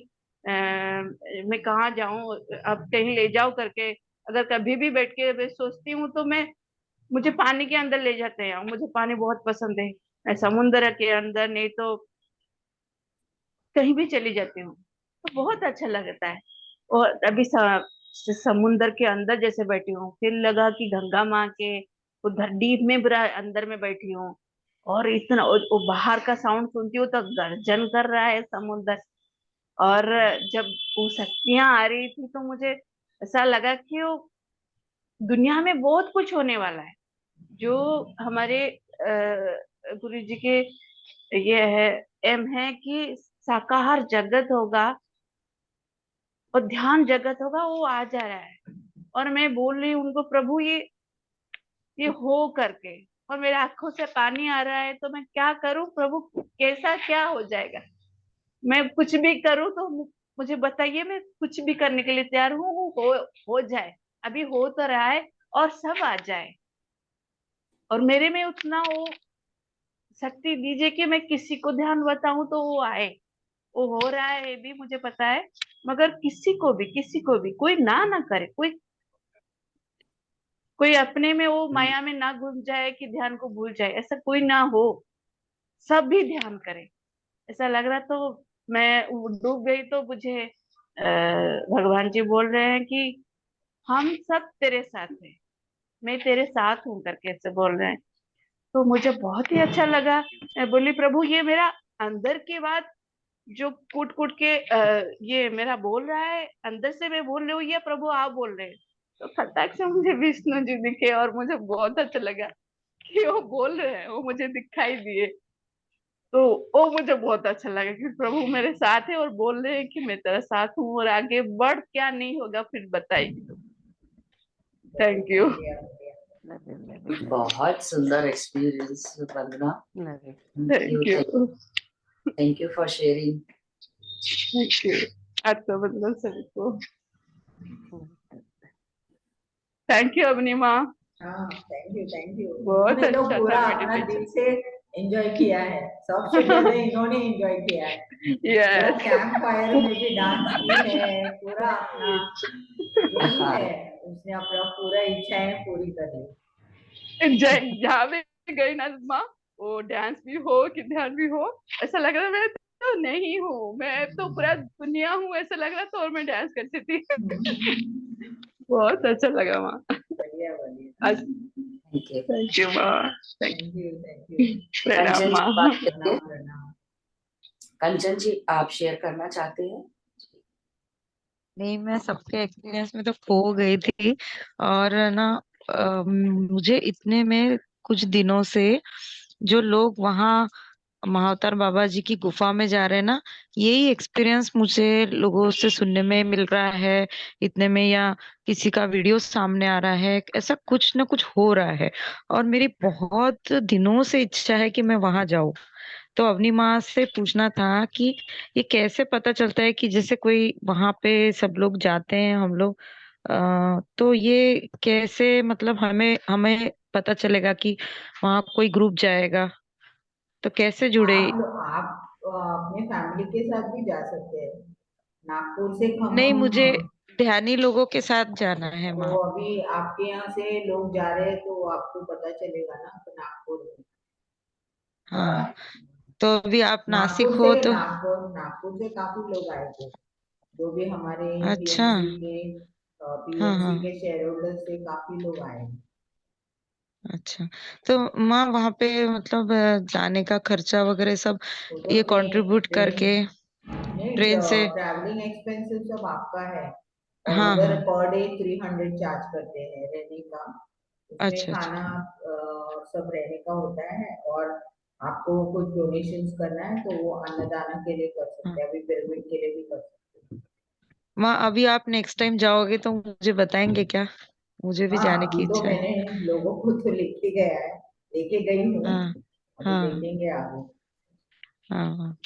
मैं कहाँ जाऊं, अब कहीं ले जाओ करके। अगर कभी भी बैठ के मैं सोचती हूँ तो मुझे पानी के अंदर ले जाते हैं, और मुझे पानी बहुत पसंद है। मैं समुद्र के अंदर नहीं तो कहीं भी चली जाती हूँ, तो बहुत अच्छा लगता है। और अभी समुद्र के अंदर जैसे बैठी हूँ, फिर लगा कि गंगा माँ के उधर डीप में पूरा अंदर में बैठी हूँ। और इतना वो बाहर का साउंड सुनती हूँ तो गर्जन कर रहा है समुद्र। और जब वो शक्तियां आ रही थी तो मुझे ऐसा लगा कि वो दुनिया में बहुत कुछ होने वाला है। जो हमारे गुरु जी के ये है एम है कि शाकाहार जगत होगा और ध्यान जगत होगा, वो आ जा रहा है। और मैं बोल रही हूँ उनको, प्रभु ये हो करके, और मेरे आंखों से पानी आ रहा है, तो मैं क्या करूं प्रभु, कैसा क्या हो जाएगा। मैं कुछ भी करूं तो मुझे बताइए, मैं कुछ भी करने के लिए तैयार हूँ। हो जाए, अभी हो तो रहा है, और सब आ जाए। और मेरे में उतना वो शक्ति दीजिए कि मैं किसी को ध्यान बताऊं तो वो आए। वो हो रहा है ये भी मुझे पता है, मगर किसी को भी कोई ना करे, कोई कोई अपने में वो माया में ना घुस जाए कि ध्यान को भूल जाए, ऐसा कोई ना हो। सब भी ध्यान करे, ऐसा लग रहा। तो मैं डूब गई तो मुझे भगवान जी बोल रहे हैं कि हम सब तेरे साथ हैं, मैं तेरे साथ हूं करके ऐसे बोल रहे हैं। तो मुझे बहुत ही अच्छा लगा। मैं बोली प्रभु ये मेरा अंदर की बात जो कूट कूट के ये मेरा बोल रहा है, अंदर से मैं बोल रही हूँ या प्रभु आप बोल रहे हैं। तो फटाक से मुझे विष्णु जी दिखे और मुझे बहुत अच्छा लगा कि वो बोल रहे हैं, वो मुझे दिखाई दिए। तो वो मुझे बहुत अच्छा लगा कि प्रभु मेरे साथ है और बोल रहे हैं कि मैं तेरे साथ हूँ, और आगे बढ़ क्या नहीं होगा फिर बताएगी तो। Thank you. बढ़िया बढ़िया। लव यू लव यू बहुत सुंदर experience Vandana. Love you. Thank you. Thank you for sharing. Thank you. अच्छा मतलब सभी को थैंक यू अवनिमा। हाँ, थैंक यू। बहुत इन्होंने तो अच्छा पूरा था अपना दिल मेडिटेशन। से एंजॉय किया है, सबसे ज्यादा इन्होंने एंजॉय किया है। वो यस। कैंप फायर में भी डांस की है, पूरा अपना जो भी हाँ, है उसने अपना पूरा इच्छाएं पूरी कर ली। जहाँ भी गई ना माँ, वो डांस भी हो कि ध्यान भी हो, ऐसा लग रहा है मैं तो नहीं हूँ, मैं तो पूरा दुनिया हूँ ऐसा लग रहा था, और मैं डांस करती थी। बहुत अच्छा लगा माँ। बढ़िया बढ़िया। Thank you. थैंक यू माँ। Thank thank you. यू। प्रणाम कंचन जी माँ। बात करिए। प्रणाम प्रणाम। कंचन जी आप शेयर करना चाहते हैं? नहीं, मैं सबके एक्सपीरियंस में तो खो गई थी। और ना मुझे इतने में कुछ दिनों से जो लोग वहाँ महाअवतार बाबा जी की गुफा में जा रहे हैं ना, यही एक्सपीरियंस मुझे लोगों से सुनने में मिल रहा है इतने में, या किसी का वीडियो सामने आ रहा है, ऐसा कुछ ना कुछ हो रहा है। और मेरी बहुत दिनों से इच्छा है कि मैं वहां जाऊं। तो अपनी माँ से पूछना था कि ये कैसे पता चलता है कि जैसे कोई वहां पे सब लोग जाते हैं, हम लोग तो ये कैसे, मतलब हमें हमें पता चलेगा कि वहां कोई ग्रुप जाएगा, तो कैसे जुड़े? आप अपने फैमिली के साथ भी जा सकते हैं। नागपुर से नहीं, खम्मम मुझे ध्यानी लोगों के साथ जाना है तो वहां। अभी आपके यहाँ से लोग जा रहे हैं तो आपको पता चलेगा ना, तो नागपुर में हाँ, तो अभी आप नासिक नागपुर हो से तो। नागपुर से काफी लोग आए थे, जो भी हमारे अच्छा। हाँ पीएमसी हाँ। के शेयर होल्डर से काफी लोग आए। अच्छा, तो माँ वहाँ पे मतलब जाने का खर्चा वगैरह सब वो तो ये ट्रेन कंट्रीब्यूट ट्रेन करके नहीं, ट्रेन से। ट्रैवलिंग एक्सपेंसेस सब आपका है। और हाँ उधर हाँ। पर डे 300 चार्ज करते हैं रहने का। उसमें अच्छा खाना अच्छा। सब रहने का होता है। और आपको कुछ डोनेशंस करना है तो वो अन्नदान के लिए कर हाँ सकते हैं, अभी पिरामिड के लिए भी कर सकते हैं। माँ, अभी आप नेक्स्ट टाइम जाओगे तो मुझे बताएंगे क्या? मुझे भी हाँ, जाने की अभी तो इच्छा है। मैंने लोगों को तो लेके गई हूँ। हाँ अभी हाँ देखेंगे आगे। हाँ हाँ।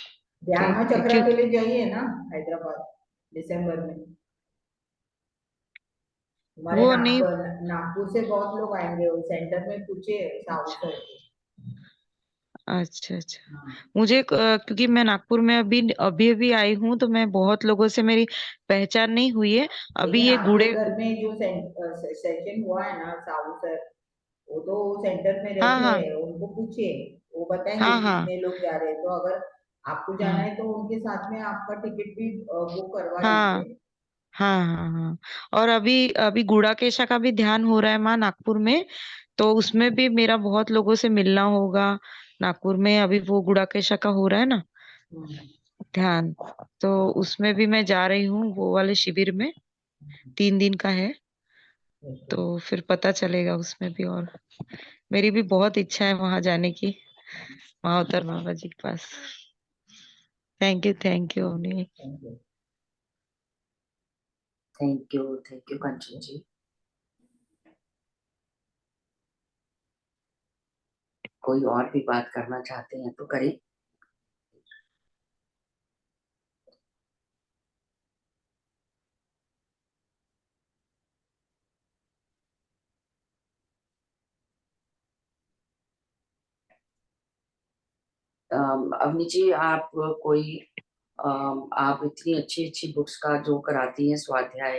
ध्यान ठीक है, चक्र क्यों। के लिए जाइए ना, हैदराबाद दिसंबर में। हमारे वो नहीं। नागपुर से बहुत लोग आएंगे, वो सेंटर में पूछे साहू अच्छा सर को। अच्छा अच्छा। हाँ, मुझे क्योंकि मैं नागपुर में अभी अभी अभी आई हूँ, तो मैं बहुत लोगों से मेरी पहचान नहीं हुई है अभी। लेकिन ये आपके गुड़े। घर में जो सेशन हुआ है ना साहू सर, वो तो सेंटर में हाँ रहते हाँ हैं, उनको पूछिए, वो बताएंगे हाँ हाँ कितने लोग जा रहे हैं। तो अगर आपको जाना हाँ है तो उनके साथ में आपका टिकट भी बुक करवा हाँ दीजिए। हाँ हाँ हाँ। और अभी अभी गुड़ाकेशा का भी ध्यान हो रहा है माँ नागपुर में। तो उसमें भी मेरा बहुत लोगों से मिलना होगा। नागपुर में अभी वो गुड़ाकेशा का हो रहा है ना हम्म, ध्यान। तो उसमें भी मैं जा रही हूँ, वो वाले शिविर में 3 दिन का है। ओके। तो फिर पता चलेगा उसमें भी। और मेरी भी बहुत इच्छा है वहां जाने की, महाअवतार बाबा जी के पास। Thank you Avani. Thank you. Thank you Kanchan ji. कोई और भी बात करना चाहते हैं तो करें। अवनी जी, आप कोई आप इतनी अच्छी अच्छी बुक्स का जो कराती हैं स्वाध्याय,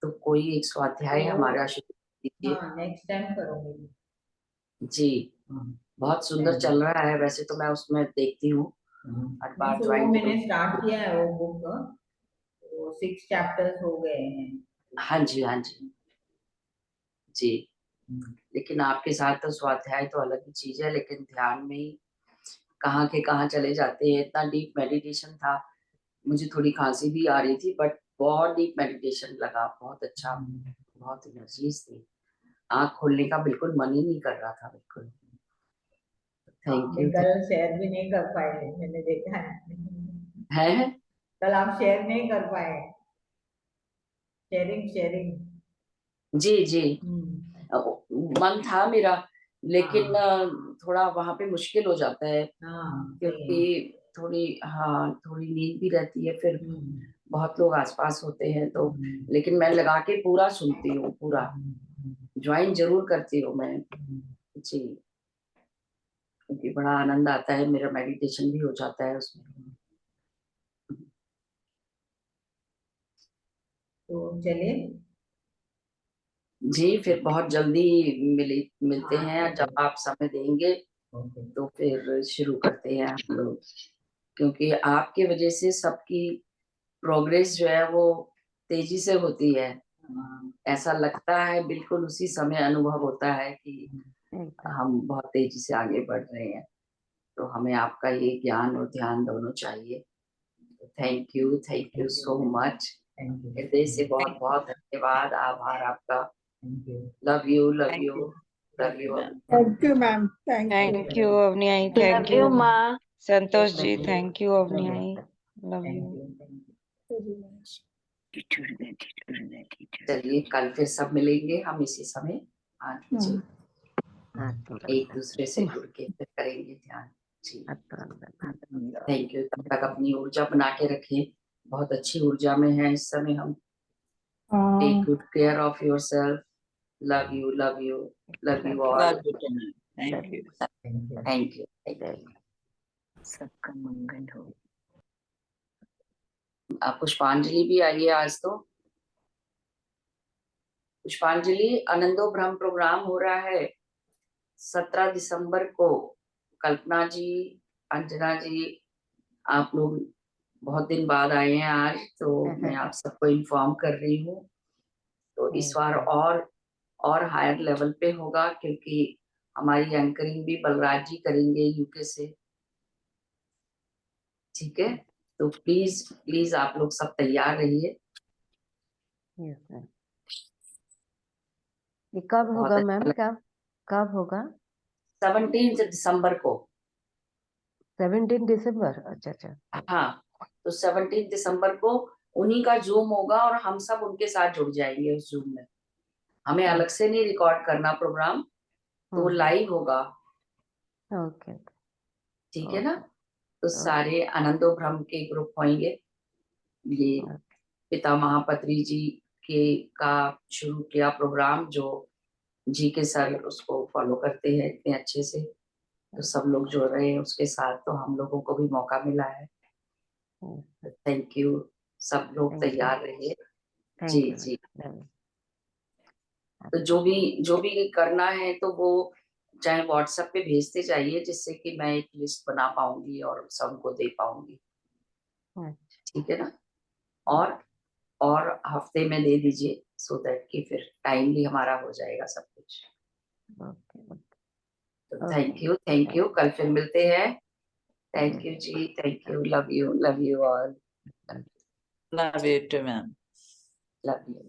तो कोई एक स्वाध्याय तो हमारा शुरू कीजिए। हाँ, नेक्स्ट टाइम करूंगी। जी, हाँ, बहुत सुंदर थैंक यू। चल रहा है वैसे तो, मैं उसमें देखती हूँ, हर नहीं, बार तो वो ज्वाइन मैंने जरूर। स्टार्ट किया है वो बुक। वो 6 चैप्टर्स हो गए हैं। हाँ जी हाँ जी। जी, लेकिन आपके साथ तो स्वाध्याय तो अलग ही चीज है, लेकिन ध्यान में ही कहाँ के कहाँ चले जाते हैं। इतना डीप मेडिटेशन था, मुझे थोड़ी खांसी भी आ रही थी, बट बहुत डीप मेडिटेशन लगा, बहुत अच्छा, बहुत एनर्जीज थी। आँख खोलने का बिल्कुल मन ही नहीं कर रहा था, बिल्कुल। थैंक आपने यू। कल शेयर भी नहीं कर पाए, मैंने देखा है। है। कल आप शेयर नहीं कर पाए। Sharing sharing. जी जी। अ, मन था मेरा, लेकिन हाँ थोड़ा वहां पे मुश्किल हो जाता है, हाँ, सही क्योंकि है। थोड़ी, हाँ, थोड़ी नींद भी रहती है, फिर हम्म, बहुत लोग आसपास होते हैं तो। हम्म, लेकिन मैं लगा के पूरा सुनती हूँ, पूरा हम्म, ज्वाइन जरूर करती हूँ मैं। हम्म। जी, क्योंकि बड़ा आनंद आता है, मेरा मेडिटेशन भी हो जाता है उसमें। तो चलिए। जी, फिर बहुत जल्दी मिलते हाँ, हैं, ठीक जब है। आप समय देंगे ओके। तो फिर शुरू करते हैं हम लोग। क्योंकि आपकी वजह से सबकी प्रोग्रेस जो है वो तेजी से होती है। हाँ, ऐसा लगता है, बिल्कुल उसी समय अनुभव होता है कि हम बहुत तेजी से आगे बढ़ रहे हैं। तो हमें आपका ये ज्ञान और ध्यान दोनों चाहिए। Thank you so much. Thank you. हृदय से बहुत बहुत धन्यवाद, आभार आपका। Thank you. Love you, love thank you, you. Love you. Thank you ma'am, thank you. Thank you Avani आई। लव थैंक यू यू माँ। Santosh ji. Thank thank you Avani आई। Love you. यू। चलिए, कल फिर सब मिलेंगे हम इसी समय 8 बजे, एक दूसरे से जुड़ के फिर करेंगे ध्यान। जी, थैंक यू। तब तक अपनी ऊर्जा बना के रखें, बहुत अच्छी ऊर्जा में है इस समय हम। Take good care of yourself. Love you, love you, love you all. Thank you. Thank you, thank you. सबका मंगल हो। पुष्पांजलि भी आई है आज तो। पुष्पांजलि, आनंदो ब्रह्म प्रोग्राम हो रहा है 17 दिसंबर को, कल्पना जी, अंजना जी, आप लोग बहुत दिन बाद आए हैं आज, तो मैं आप सबको इन्फॉर्म कर रही हूँ। तो इस बार और हायर लेवल पे होगा, क्योंकि हमारी एंकरिंग भी बलराज जी करेंगे यूके से। ठीक है, तो प्लीज प्लीज आप लोग सब तैयार रहिए। Yes ma'am. ये कब बहुत होगा अच्छा मैम? कब होगा? 17 दिसंबर को। 17 दिसंबर? अच्छा अच्छा। हाँ, तो 17 दिसंबर को उन्हीं का जूम होगा और हम सब उनके साथ जुड़ जाएंगे उस जूम में। हमें अलग से नहीं रिकॉर्ड करना प्रोग्राम, तो लाइव होगा। ओके ठीक है ना? तो ओके सारे आनंदो ब्रह्म के ग्रुप होंगे। ये पिता महापत्री जी के का शुरू किया प्रोग्राम, जो जी के सर उसको फॉलो करते हैं इतने अच्छे से, तो सब लोग जुड़ रहे हैं उसके साथ, तो हम लोगों को भी मौका मिला है। थैंक यू, सब लोग तैयार रहिए। जी थैंक यू जी। मैम। तो जो भी करना है तो वो चाहे व्हाट्सएप पे भेजते जाइए, जिससे कि मैं एक लिस्ट बना पाऊंगी और सबको दे पाऊंगी। ठीक है ना? और हफ्ते में दे दीजिए, सो दैट कि फिर टाइमली हमारा हो जाएगा सब कुछ। तो थैंक यू, कल फिर मिलते हैं। Thank you ji, thank you, love you all, Love you too, ma'am. Love you.